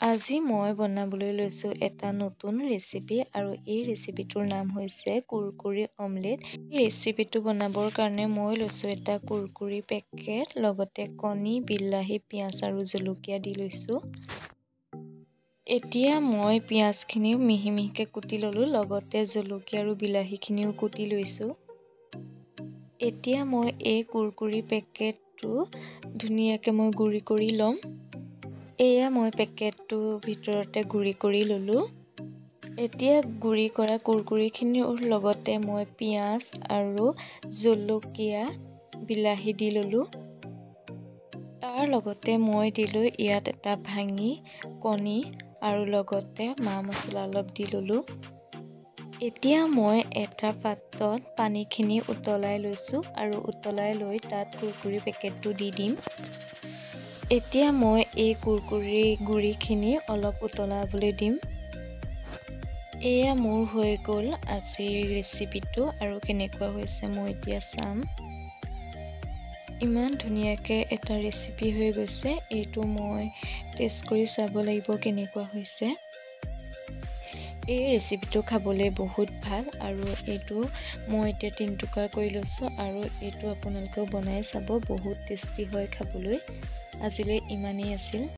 আজি মই বনাবলৈ লৈছোঁ এটা নতুন ৰেচিপি আৰু এই ৰেচিপিটোৰ নাম হৈছে কুৰকুৰি অমলেট। এই ৰেচিপিটো বনাবৰ কাৰণে মই লৈছোঁ এটা কুৰকুৰি পেকেট, লগতে কণী, বিলাহী, পিঁয়াজ আৰু জলকীয়া দি লৈছোঁ। এতিয়া মই পিঁয়াজখিনিও মিহি মিহিকৈ কুটি ল'লোঁ, লগতে জলকীয়া আৰু বিলাহীখিনিও কুটি লৈছোঁ। এতিয়া মই এই কুৰকুৰি পেকেটটো ধুনীয়াকৈ মই গুড়ি কৰি ল'ম। এয়া মই পেকেটটো ভিতৰতে গুড়ি কৰি ল'লোঁ। এতিয়া গুড়ি কৰা কুৰকুৰিখিনিৰ লগতে মই পিঁয়াজ আৰু জলকীয়া, বিলাহী দি ল'লোঁ। তাৰ লগতে মই দিলোঁ ইয়াত এটা ভাঙি কণী আৰু লগতে মা মছলা অলপ দি ল'লোঁ। এতিয়া মই এটা পাত্ৰত পানীখিনি উতলাই লৈছোঁ আৰু উতলাই লৈ তাত কুৰকুৰি পেকেটটো দি দিম। এতিয়া মই এই কুৰকুৰি গুড়িখিনি অলপ উতলাবলৈ দিম। এয়া মোৰ হৈ গ'ল আজিৰ ৰেচিপিটো আৰু কেনেকুৱা হৈছে মই এতিয়া চাম। ইমান ধুনীয়াকৈ এটা ৰেচিপি হৈ গৈছে। এইটো মই টেষ্ট কৰি চাব লাগিব কেনেকুৱা হৈছে। এই ৰেচিপিটো খাবলৈ বহুত ভাল আৰু এইটো মই এতিয়া 3 টুকুৰা কৰি লৈছোঁ আৰু এইটো আপোনালোকেও বনাই চাব, বহুত টেষ্টি হয় খাবলৈ। আজিলৈ ইমানেই আছিল।